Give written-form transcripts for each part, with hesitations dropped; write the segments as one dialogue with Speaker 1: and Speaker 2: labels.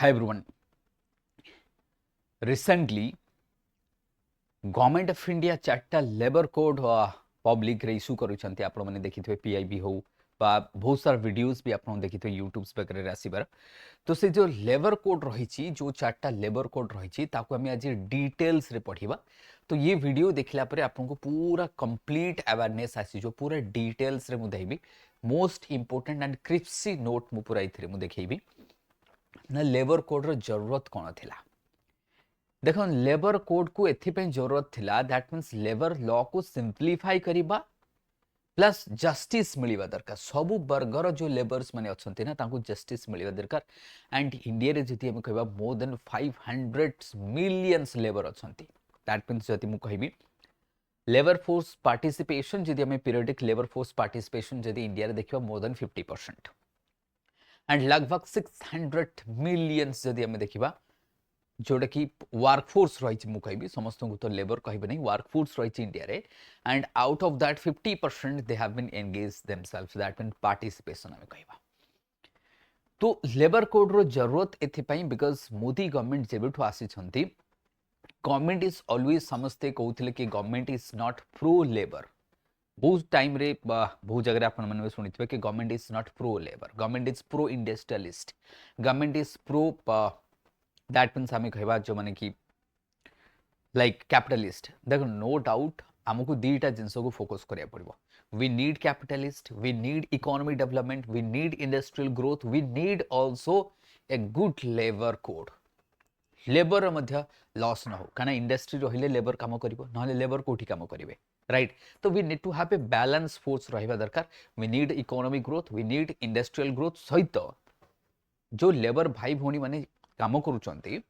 Speaker 1: Hi everyone. Recently, Government of India चार्टा labour code public रे issue करूछंती आपण माने देखिथिबे पीआईबी हो बा बहुत सारा वीडियोस भी आपण देखिथिबे यूट्यूब वगैरह रे आसीबार तो से जो लेबर कोड रहिछि जो चार्टा लेबर कोड रहिछि ताको हम आज डिटेल्स रे पढिबा तो ये वीडियो देखला परे आपनको पूरा कंप्लीट अवेयरनेस आसी जो पूरा डिटेल्स रे मु देबी most important and crispy note मु पूरा इथरे मु देखेबी ना लेबर कोड रो जरूरत कोन थिला देखो लेबर कोड को एथिपे जरूरत थिला दैट मींस लेबर लॉ को सिंप्लीफाई करिबा प्लस जस्टिस मिलिबा दरकार सबु वर्गर जो लेबर्स माने अछंती ना तांको जस्टिस मिलिबा दरकार एंड इंडिया रे जति हम कहबा मोर देन 500 मिलियंस लेबर अछंती दैट मींस जति मु कहबी लेबर फोर्स पार्टिसिपेशन जति हम पीरियडिक लेबर फोर्स पार्टिसिपेशन जति इंडिया रे देखिबा मोर देन 50% एंड लगभग 600 मिलियंस जति हम देखिबा जोटा कि वर्कफोर्स रही मु कहबी समस्त को तो लेबर कहबे नहीं वर्कफोर्स रही इंडिया रे and out of that 50% they have been engage themselves that mean participation हमें कहबा तो लेबर कोड रो जरूरत एथि पई बिकॉज़ मोदी गवर्नमेंट जेबेठु आसी छंती गवर्नमेंट इज ऑलवेज समझते कहउथिले कि government is not pro labour बहुत टाइम रे बहुत जगह आपण माने सुनिथिबे कि government is not pro labour government is pro industrialist government is pro that means आम कहवा जो माने कि लाइक कैपिटलिस्ट देखो नो डाउट आमको दीटा जिनस को फोकस करिया पड़िबो we need capitalist we need economic development we need industrial growth we need also a good labour code labour मध्य लॉस न हो काना इंडस्ट्री रहिले लेबर काम करिवो नहले लेबर कोठी काम करिवे राइट तो we need to have a balance force रहिबा दरकार we need economic growth we need industrial growth सहित जो लेबर भाई भौणी माने काम करूचंती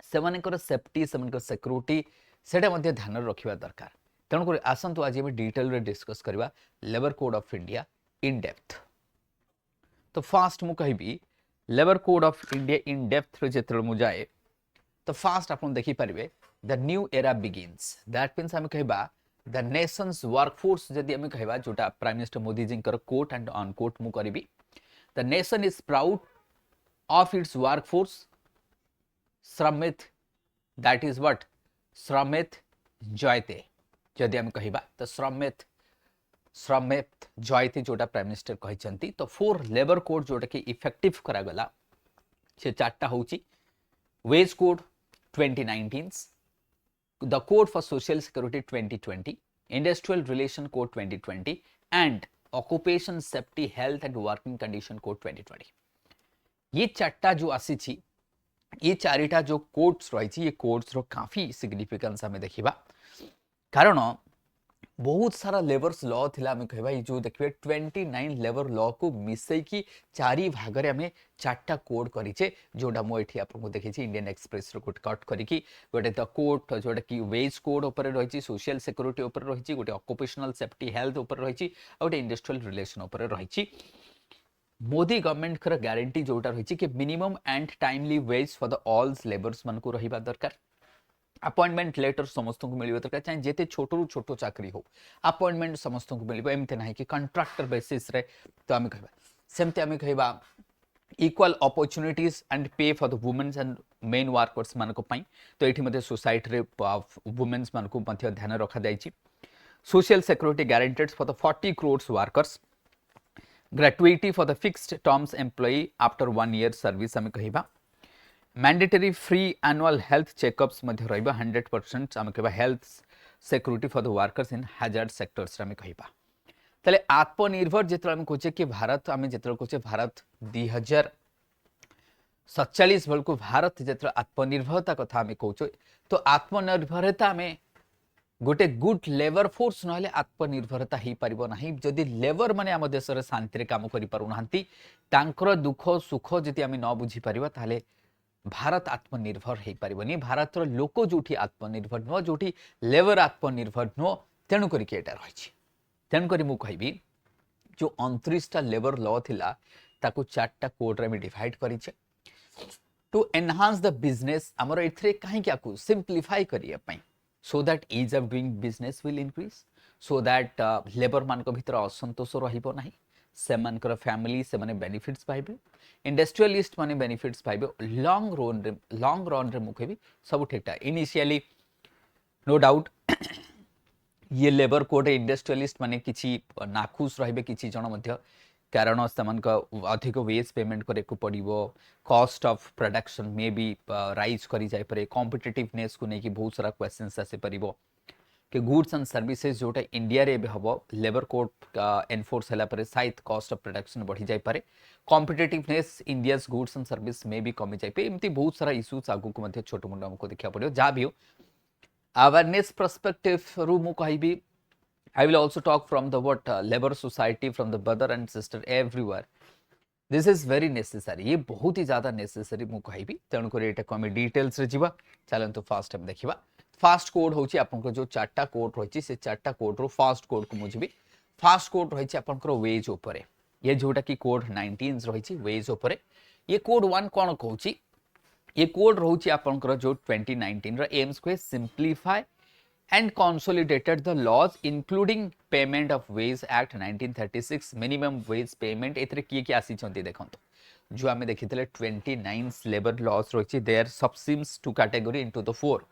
Speaker 1: सेमानकर सेफ्टी सेमानकर सिक्योरिटी सेटा मध्ये ध्यान रखिबा दरकार तेणु कर आसंतु आज हम डिटेल रे डिस्कस करबा labour code of India in depth तो फास्ट मु कहबी labour code of India in depth रे जेतल मु जाए तो फास्ट आपन देखि परिबे the new era begins that means हम कहबा द नेशंस वर्कफोर्स जदि हम कहबा जोटा प्राइम मिनिस्टर मोदी जी कर कोट एंड ऑन कोट मु करबी the nation is proud of its workforce श्रमित that is what श्रमित जयते जदि हम कहिबा तो श्रमित जयते जोटा प्राइम मिनिस्टर कहिसंती तो 4 लेबर कोड जोटा कि इफेक्टिव करा गला से चारटा होची wage code 2019 the code for social security 2020 industrial relation code 2020 and occupation safety health and working condition code 2020 ये चारटा जो आसी छी ये चारिटा जो कोड्स रही ये कोड्स रो काफी सिग्निफिकेंस हमें देखिबा कारण बहुत सारा लेबर्स लॉ थिला हमें कहबा ये जो देखबे 29 लेबर लॉ को मिसई की चारि भाग रे हमें चारटा कोड करिचे जोडा मो एठी आपको देखि इंडियन एक्सप्रेस रो कोड कट करिकी गोटे द कोड जोडा की वेज कोड ऊपर रही सोशल सिक्योरिटी ऊपर रही गोटे ऑक्युपेशनल सेफ्टी हेल्थ ऊपर रही गोटे इंडस्ट्रियल रिलेशन ऊपर रही मोदी गवर्नमेंट कर गारंटी जोटा रही कि minimum and timely ways for the all labours मन को रहिबा दरकार अपॉइंटमेंट लेटर समस्त को मिलिबा दरकार चाहे जेते छोटरू छोटो चाकरी हो अपॉइंटमेंट समस्त को मिलिबा एमते नाही कि कॉन्ट्रैक्टर बेसिस रे तो हम कहबा सेमते हम कहबा equal opportunities and pay for the womens and men workers मान को पई तो एठी मध्ये सोसाइटी रे वुमेन्स मान को मध्ये ध्यान रखा जाईची social security guaranteed for the 40 crore workers gratuity for the fixed terms employee after 1 year service हमें कहिबा mandatory free annual health checkups मध्ये रहइबा 100% हमें कहिबा health security for the workers in hazard sectors हमें कहिबा तले आत्मनिर्भर जेतल हम कोचे कि भारत हमें जेतल कोचे भारत 2047 बल को भारत जेतल आत्मनिर्भरता कथा हमें कोचो तो आत्मनिर्भरता में गोटे गुड लेबर फोर्स नहले आत्मनिर्भरता ही परिबो नाही जदि लेबर माने हम देश रे शांति रे काम करि पारु नांती तांकर दुख सुख जदि हम न बुझी परिबा ताले भारत आत्मनिर्भर हे परिबनी भारत रो लोक जोठी आत्मनिर्भर न जोठी लेबर आत्मनिर्भर न तेनु करी के एटा रहिछि तेनु करी मु कहबी जो 29 टा लेबर लॉ थिला ताको 4 टा कोड रे डिवाइड करिছে टू एनहांस द बिजनेस हमर एथरे काहे क्या को सिंपलीफाई करिया पई so that ease of doing business will increase so that labor मान को भीतर असंतोष रहिबो नाही सेमानकर फैमिली से माने बेनिफिट्स पाइबे इंडस्ट्रियलिस्ट माने बेनिफिट्स पाइबे लॉन्ग रन रे मुखे भी सब ठीक ठाक इनिशियली नो डाउट ये लेबर कोड इंडस्ट्रियलिस्ट माने किछि नाखुश रहिबे किछि जण मध्य कारण सेमानक अधिक वेज पेमेंट करे को पड़िबो cost of production may be rise करी जाय परे कॉम्पिटिटिवनेस को नेकी बहुत सारा क्वेश्चंस आसे परिबो कि गुड्स एंड सर्विसेज जोटा इंडिया रे हम लेबर कोड एनफोर्स होला परे शायद कॉस्ट ऑफ प्रोडक्शन बढ़ी जाय पारे competitiveness India's goods and service में भी कमी जाय पे एमती बहुत सारा इश्यूज आगु को मध्य छोट मोट हमको देखा पड़ो जा भी हो अवेयरनेस पर्सपेक्टिव रु मु कहिबी I will also talk from the what labor society from the brother and sister everywhere. This is very necessary. ये बहुत ही ज्यादा necessary मु कहिबी तेणु कर एटा को हम डिटेल्स रे जीवा चलन तो फास्ट टाइम देखिबा फास्ट कोड होची आपनकर जो चारटा कोड रहिची से चारटा कोड रो फास्ट कोड को मुझबी फास्ट कोड रहिची आपनकर वेज ऊपर ये जोटा की कोड 19 रहिची वेज ऊपर ये कोड 1 कोन कहूची ये कोड रहउची आपनकर जो 2019 रो एम्स को simplify and consolidated the laws including payment of wage act 1936 minimum wage payment एथरे किए कि आसी छंती देखंतो जो हमें देखितले 29 लेबर लॉस रहिछि there subsumes to category into the four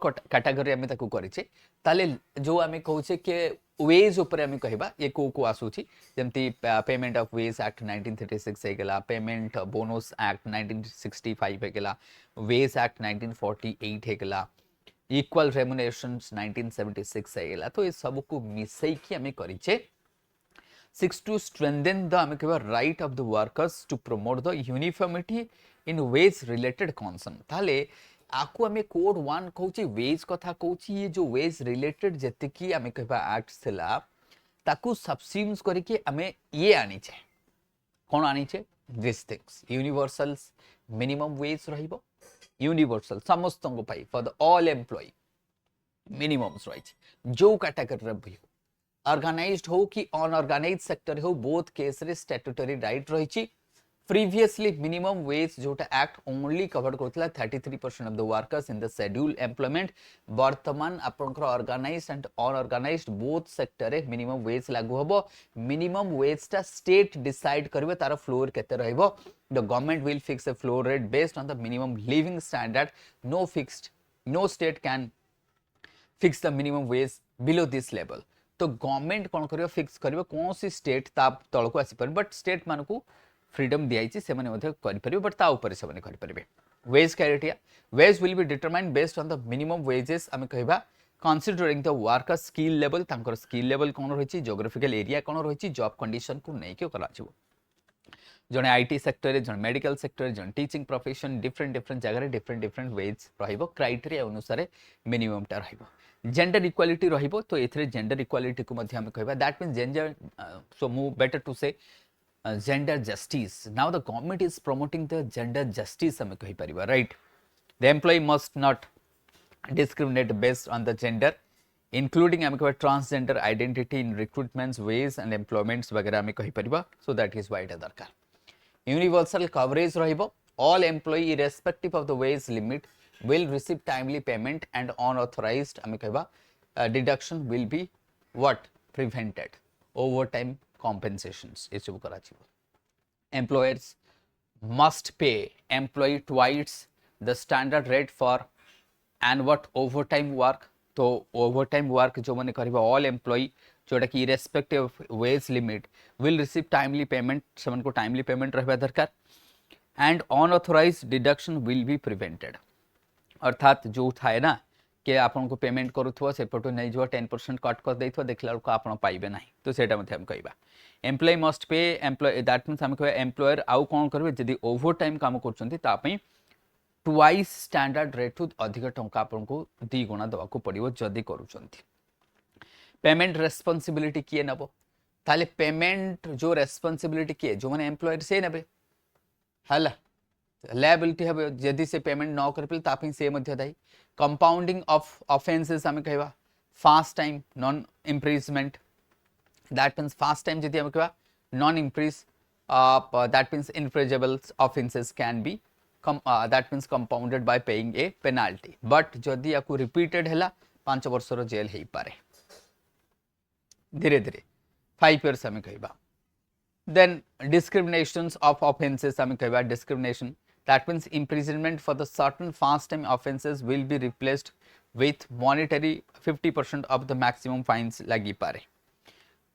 Speaker 1: category हमें ताकू करिছে ताले जो हमें कहउछे के वेज ऊपर हमें कहबा ये को आसुछि जेमति पेमेंट ऑफ वेज एक्ट 1936 हे गेला पेमेंट बोनस एक्ट 1965 हे गेला वेज एक्ट 1948 हे गेला इक्वल रेम्युनरेशंस 1976 आइला तो ये सब को मिसई की हमें करिचे 6 टू स्ट्रेंथन द हमें कहबा right of the workers to promote the uniformity in wage related concern ताले आकु हमें कोड 1 कहउची वेज कथा कहउची ये जो वेज रिलेटेड जति की हमें कहबा एक्ट थिला ताकु सबसिम्स करके हमें ये आनी छे कोन आनी छे this things universals minimum wage रहिबो यूनिवर्सल समस्त for the all employ minimums right जो कैटेगरी रे भी ऑर्गेनाइज्ड हो कि अनऑर्गेनाइज्ड सेक्टर हो बोथ केस रे स्टैट्यूटरी राइट रहिछि प्रीवियसली मिनिमम वेज जोटा एक्ट ओनली कवर करथला 33% of the workers in the schedule employment वर्तमान आपनकर organised and unorganised both sector रे मिनिमम वेज लागू हबो मिनिमम वेज ता स्टेट डिसाइड करबे तार फ्लोर केते रहइबो the government will fix a floor rate based on the minimum living standard no state can fix the minimum wage below this level तो government कोन करियो फिक्स करबे कोन सी स्टेट ता तळको आसी पर बट स्टेट मानकू फ्रीडम दियाइछि से माने मध्ये करि परिबे बट ता ऊपर से माने करि परिबे wage criteria wage will be determined based on the minimum wages हमें कहबा considering the worker skill level तांकर स्किल लेवल कोन रहिछि ज्योग्राफिकल एरिया कोन रहिछि जॉब कंडीशन को नै के करा छिबो जने आईटी सेक्टर जने मेडिकल सेक्टर जने टीचिंग प्रोफेशन डिफरेंट जगह रे डिफरेंट वेज रहिबो क्राइटेरिया अनुसार मिनिमम ता रहिबो जेंडर इक्वालिटी रहिबो तो एथरे जेंडर इक्वालिटी को मध्ये हमें कहबा दैट मींस जेंडर सो मु बेटर टू से gender justice now the government is promoting the gender justice hame kahi pariba right the employee must not discriminate based on the gender including hame kahi transgender identity in recruitments ways and employments वगैरह hame kahi pariba so that is why it darkar universal coverage rahibo all employee irrespective of the wage limit will receive timely payment and unauthorized hame kahiba deduction will be what prevented overtime compensations is employers must pay employee twice the standard rate for and what overtime work तो overtime work जो माने करिबा all employee जोटा कि irrespective of wage limit will receive timely payment समन को timely payment रहबा दरकार and unauthorized deduction will be prevented अर्थात जो थाए ना के आपन को पेमेंट करूथवा से पटो नै जो 10% कट कर दैथवा देखला को आपन पाइबे नाही तो सेटा मध्ये हम कहबा employ must pay employ that means हम कहबा एम्प्लॉयर आउ कोन करबे जदी ओवर टाइम काम करचंती ता पई ट्वाइस स्टैंडर्ड रेट टू अधिक टंका आपन को 2 गुणा दवा को पड़िबो जदी करूचंती पेमेंट रेस्पोंसिबिलिटी किए नबो ताले पेमेंट जो रेस्पोंसिबिलिटी किए जो माने एम्प्लॉयर से नेबे हला लायबिलिटी है जदी से पेमेंट न कर पे तापी से मध्य दाई कंपाउंडिंग ऑफ ऑफेंसेस हमें कहबा first time non imprisonment that means first time जदी हम कहबा non imprisonment that means infringeable offences can be that means compounded by paying a penalty but जदी याकू रिपीटेड हैला 5 वर्ष रो जेल हेई पारे धीरे धीरे 5 इयर्स हमें कहबा Then discriminations of offences आम कह discrimination, that means imprisonment for the certain fast time offences will be replaced with monetary 50% of the maximum fines लगी पारे।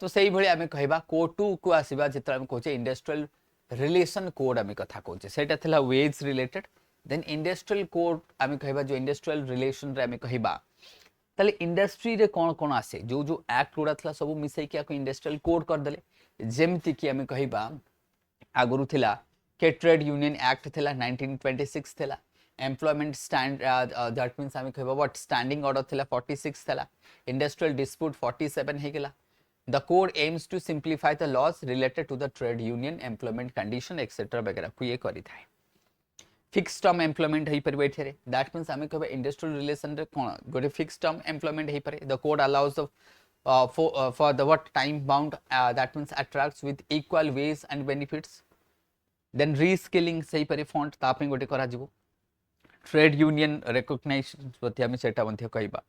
Speaker 1: तो से भाई आम कह कोड 2 को आसवा जिते आम कहे इंडस्ट्रियल रिलेशन कोड आम कथा कहे से wage related. Then industrial code आम कह जो इंडस्ट्रियल रिलेशन रे आम कह ताले इंडस्ट्री रे कौन कौन आसे जो जो एक्ट गुड़ा था सब मिसैकी इंडस्ट्रियल कोड करदे जेमती कि आम कह आगुरी थिला के ट्रेड यूनियन एक्ट थिला 1926 थिला एम्प्लॉयमेंट स्टैंड दैट मींस आम कह व्हाट स्टैंडिंग ऑर्डर थिला 46 थिला इंडस्ट्रियल डिस्प्यूट 47 हे गेला। The code aims to simplify the laws related to the trade union employment condition etcetera वगैरह को ये करि थाए। फिक्स टर्म एम्प्लॉयमेंट हे परबे एठरे दैट मींस आम कह इंडस्ट्रियल रिलेशन रे कोन गोटे फिक्स टर्म एम्प्लॉयमेंट हे परे। The code allows the for the what time bound that means attracts with equal ways and benefits। then reskilling सही परे फॉन्ट तापे गोटे करा जिवो। ट्रेड यूनियन रिकॉग्नाइजेशन प्रति हम सेटा मध्य कहबा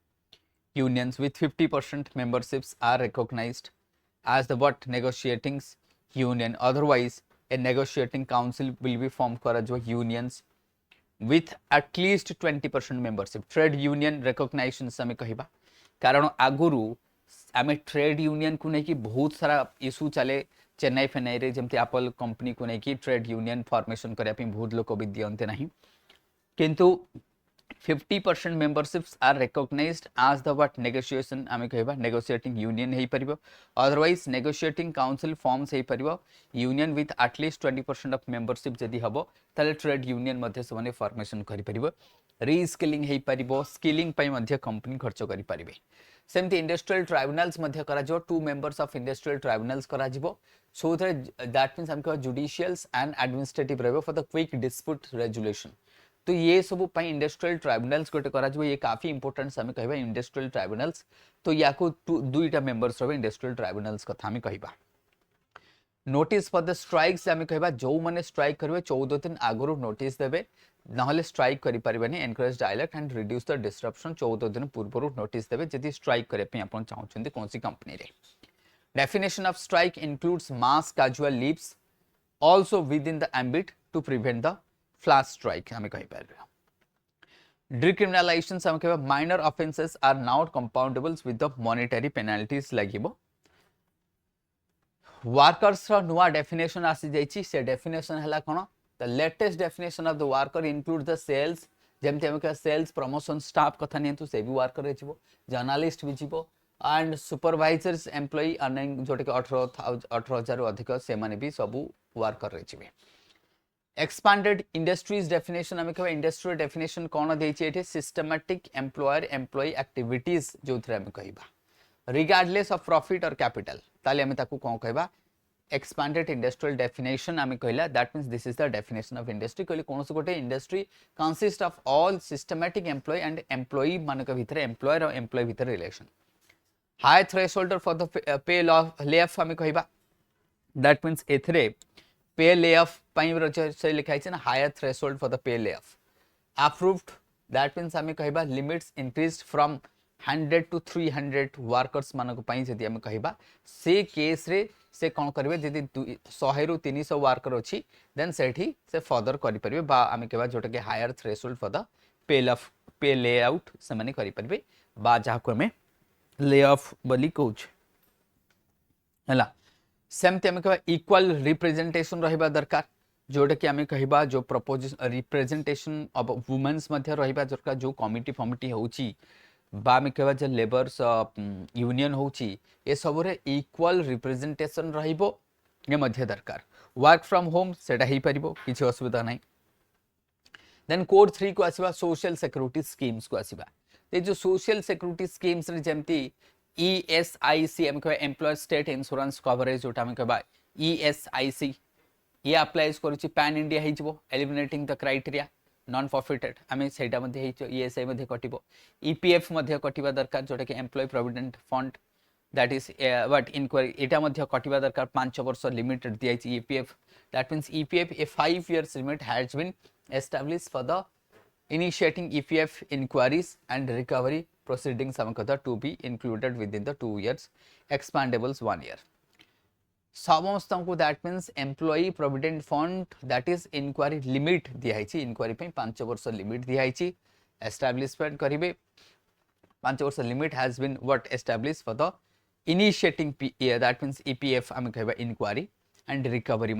Speaker 1: unions with 50% memberships are recognized as the what negotiating union, otherwise a negotiating council will be formed करा जो unions with at least 20% membership। Trade union recognition हमें कहबा कारण आगुरु आम ट्रेड यूनियन को लेकिन बहुत सारा इश्यू चले चेन्नई फेन्नई रे जमती एप्पल कंपनी को लेकिन ट्रेड यूनियन फॉर्मेशन करने बहुत लोग भी दियंते नहीं किंतु 50% memberships are recognised as the what negotiation आम कहबा नेगोशिएटिंग यूनियन हे परिबो। अदरवाइज नेगोशिएटिंग काउंसिल फॉर्म्स हे परिबो union with at least 20% of membership जदी हबो ताले ट्रेड यूनियन मध्ये सने फॉर्मेशन करि परिबो। रीस्किलिंग हे परिबो स्किलिंग पई मध्ये कंपनी खर्च करि परिबे। सेमती इंडस्ट्रियल ट्राइब्यूनल्स मध्ये करा जो 2 मेंबर्स ऑफ इंडस्ट्रियल ट्राइब्यूनल्स करा जिवो सो दैट मींस हम कह जुडिशियल्स एंड एडमिनिस्ट्रेटिव रहबो for the quick dispute resolution. तो ये सब इंडस्ट्रियल ट्राइब्यूनल्स गोटे करा ये काफी इंपोर्टेंट आम कह इंडस्ट्रियल ट्राइब्यूनल्स। तो या दुईटा मेंबर्स रहे इंडस्ट्रियल ट्राइब्यूनल्स कथा आम कह। नोटिस फॉर द स्ट्राइक्स आम कह जो मैंने स्ट्राइक करेंगे 14 दिन आगुरी नोटिस देवे ना स्ट्राइक करें encourage dialogue and reduce the disruption 14 दिन पूर्व नोटिस देवे जदि स्ट्राइक करने आप चाहते कौन सी कंपनी रे। Definition of strike includes mass casual leaves also within the ambit to prevent the flash strike आम कह। डिक्रिमिनलाइजेशन आम कह minor offences are not compoundables with the monetary penalties लगिबो। वर्कर्स रो नुआ डेफिनेशन आसी जाइछि से डेफिनेशन हला कोन the latest definition of the worker include the sales जेमते हम कह सेल्स प्रमोशन स्टाफ कथा नियंतु से भी वर्कर रे छिबो जर्नलिस्ट भी छिबो एंड सुपरवाइजर्स एम्प्लॉय अर्निंग जोटे के 18,000 अधिक से माने भी सब वर्कर रे छिबे। एक्सपांडेड इंडस्ट्रीज डेफिनेशन आम कह इंडस्ट्रियल डेफिनेशन कौन देछि सिस्टमैटिक एम्प्लॉयर एम्प्लॉय एक्टिविटीज जो थे आम कहबा रिगार्डलेस ऑफ प्रॉफिट और कैपिटल ताले आम ताकू कौन कहबा एक्सपांडेड इंडस्ट्रियल डेफिनेशन आम कहला that means this is the definition of industry कहले कौन गोटे industry consist of all systematic employ and employ मानक भितर एम्प्लॉयर और एम्प्लॉय भितर relation. High threshold for the pay lay of आम कहबा दैट मींस एथरे पे ले ऑफ से लिखाई ना higher threshold for the pay lay of approved that means आम कहबा limits increased from 100 to 300 workers मानक पई जदि हम कहबा से केस रे से कोन करबे जदि 100 रु 300 वर्कर अछि देन सेठी से फर्दर करि परबे बा आम कहबा जोटा के higher threshold for the pay ले आउट से माने करि परबे बा जहा को हमें ले ऑफ बोली कहउछ हला। सेमते आम कहबा इक्वल रिप्रेजेंटेशन रहिबा दरकार जोटा कि आम कहबा जो प्रपोज रिप्रेजेंटेशन ऑफ वुमेन्स मध्ये रहिबा दरकार जो कमिटी फमिटी होउची बा आम कहबा जे लेबर्स यूनियन होउची ए सब रे इक्वल रिप्रेजेंटेशन रहिबो ये मध्ये दरकार। वर्क फ्रॉम होम सेटा ही परिबो किछि असुविधा नाही। देन कोड 3 को आसीबा सोशल सिक्योरिटी स्कीम्स को आसीबा ते जो सोशल सिक्योरिटी स्कीम्स रे जेमती ईएसआईसी हम कहबा एम्प्लॉय स्टेट इंश्योरेंस कवरेज जोटा हम कहबा ईएसआईसी ये अप्लाइज करूची पैन इंडिया हे जिवो eliminating the criteria non profited आम सेटा मध्ये हे ईएसआई मध्ये कटिबो ईपीएफ मध्ये कटिबा दरकार जोटा कि employ provident fund that is what inquiry एटा मध्ये कटिबा दरकार 5 वर्ष लिमिट दियाई EPF that means EPF a 5 years limit has been established for the initiating EPF inquiries and recovery proceedings to be included within the 2 years, expandables 1 year. समस्त को that means employee provident fund that is inquiry limit दिखाई inquiry 5 वर्ष limit दिखाई establishment करेंगे 5 वर्ष limit has been what establish for the initiating that means EPF आम कह inquiry and recovery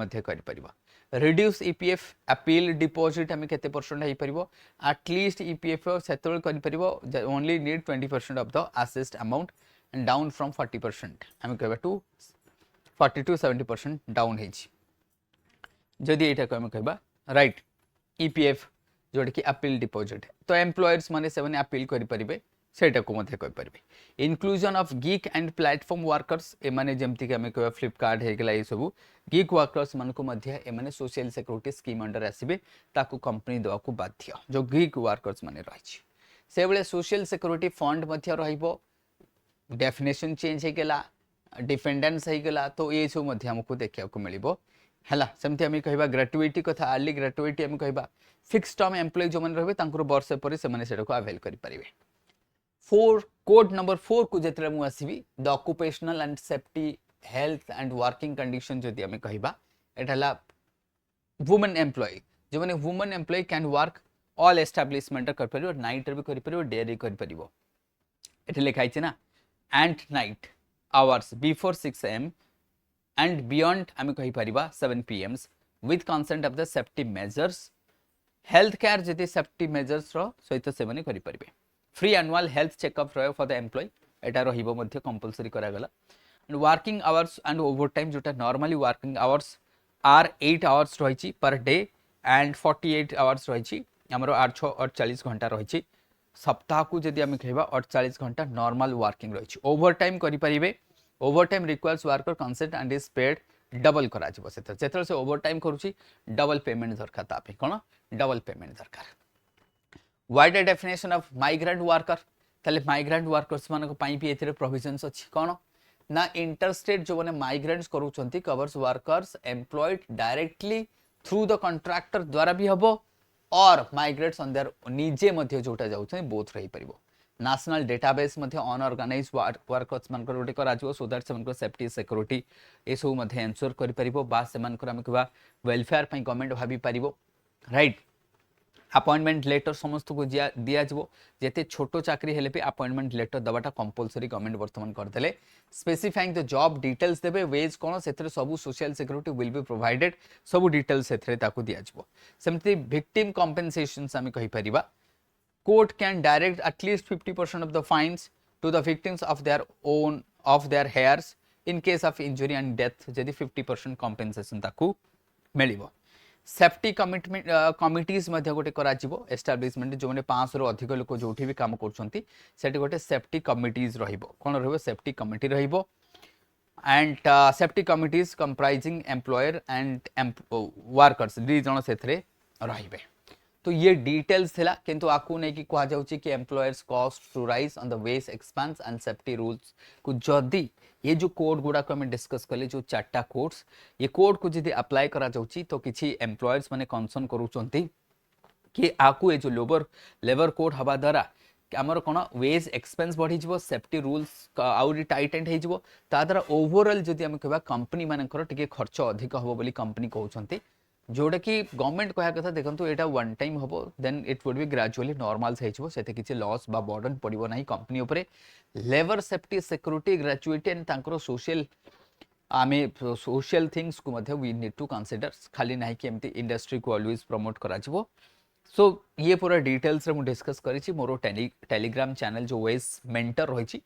Speaker 1: reduce EPF appeal deposit आम केते परसेंट हो पार एटलिस्ट ईपीएफ से only need 20% of the assessed amount and down from 40% आम कह टू 40 to 70% डाउन जदि यहाँ को आम कह राइट ईपीएफ जोटा कि अपील डिपोजिट तो एम्प्लॉयर्स माने से अपील करें सेटा को करें inclusion of gig and platform workers एमाने जमती कि आम कह फ्लिपकार्ट होगा ये सब गीक वर्कर्स मानक एमाने सोशल सिक्योरिटी स्कीम अंडर आसबे ताकू कंपनी देवाक बाध्य जो गीक वर्कर्स माने रही से बेले सोशल सिक्योरिटी फंड रहिबो डेफिनेशन चेंज होगला डिपेंडेंस होगला तो ये सब आमको देखा मिले है सेमती आम कह ग्रेटुटी कथा अर्ली ग्रेटुटी आम कह फिक्स टर्म एम्प्लॉय जो मैंने रहे वर्षे पर से आवेल करेंगे 4 कोड नंबर 4 को जिते मुझे आसवि the occupational and safety health and working condition जदि आम कह एटा वुमेन एम्प्लॉय जो मैंने women employ can work all establishment कर नाइट भी कर डे रे कर लिखाई ना and night hours before 6 AM and beyond आम कहीपर 7 PM with consent of the safety measures health care जदि सेफ्टी मेजर्स सहित से करेंगे फ्री एनुअल हेल्थ चेकअप रहे for the employ Etah compulsory करागला and working hours and overtime जोटा normally working hours are 8 hours रही per day and 48 hours रही आमर 48 घंटा रही सप्ताह को जदि आम कह 48 घंटा नॉर्मल वर्किंग रही ओवर टाइम करेंगे over time requires worker consent and is paid double करा से ओवर टाइम करुच्ची डबल पेमेंट दरकार तापे कौन डबल पेमेंट दरकार wider definition of migrant worker ताले माइग्रेंट वर्कर्स मानक पई भी एथिरे प्रोविजंस अछि कौन ना इंटरस्टेट जो माने माइग्रेंट्स करूछंती covers workers employed directly through the contractor द्वारा भी हबो और माइग्रेट्स ऑन देयर निजे मध्ये जोटा जाउछ बोथ रही परिबो नेशनल डेटाबेस मध्ये अनऑर्गेनाइज वर्कर्स मानकर गोटे कराजिवो सो दैट सेमनको सेफ्टी सिक्योरिटी ए सब मध्ये एंश्योर करि परिबो बा सेमनकर हम कहबा वेलफेयर पई गवर्नमेंट भाबी परिबो राइट अपॉइंटमेंट लेटर समस्त को दिया जेते छोटो चाकरी हेले भी अपॉइंटमेंट लेटर दबाटा कंपलसरी गवर्नमेंट वर्तमान करदेले स्पेसिफाइंग द जॉब डिटेल्स देबे वेज कोन सेथरे सब social security will be provided सब डिटेल्स सेथरे ताको दिया सेमती विक्टिम कंपेंसेशंस हम कहि परिबा court can direct at least 50% of the fines to the victims of their heirs in case of injury and death जदि 50% कंपेंसेशन ताको मिलिबो सेफ्टी कमिटमेंट कमिटीज गोटे एस्टाब्लिशमेंट जो मैंने 500 रु अधिक लोक जो भी काम कर गोटे सेफ्टी कमिटीज कौन safety committee and safety committees comprising employer and workers 2 जन से रे तो ये डिटेल्स थिला किंतु आकु नहीं कि कहा जाउची कि employers cost to rise on the wage expense and safety rules को जदी ये जो कोड गुडा को हमें डिस्कस कले जो 4टा कोड्स ये कोड को जदी अप्लाई करा जाउची तो किछि एम्प्लॉयर्स माने कंसर्न करूचंती कि आकु ये जो लेबर कोड हवा द्वारा आमर कोन वेज एक्सपेंस बढ़ी जिवो सेफ्टी रूल्स आउरी टाइट एंड हे जिवो ता द्वारा ओवरऑल जदी हम कहबा कंपनी मानकर टिके खर्च अधिक होबो बोली कंपनी कहउचंती जोटा कि गवर्नमेंट कहा कथा देखो यहाँ वन टाइम हम then it would be gradually normal से किसी लॉस बा बर्डन पड़ो ना कंपनी उपरे labour safety security gratuity and social um social things को वी नीड टू कंसीडर खाली ना कि एमती इंडस्ट्री को ऑलवेज प्रमोट करा सो ये पूरा डिटेल्स रे मु डिस्कस करी मोर टेलीग्राम चैनल जो वेज मेंटर रही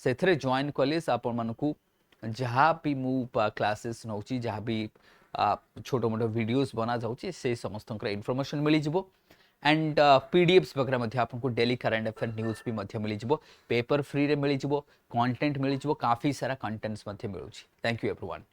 Speaker 1: से जॉइन कले आपण मानकू जहाँ भी मु क्लासेस नौ जहाँ भी छोटो मोटो वीडियोस बना जाउची से समस्त इनफॉरमेशन मिली जिवो एंड पीडीएफ्स वगैरह आपको डेली करंट अफेयर न्यूज भी मिली जिवो पेपर फ्री रे मिली जिवो कंटेंट मिली जिवो काफी सारा कंटेंट्स मिलूची थैंक यू एवरीवन।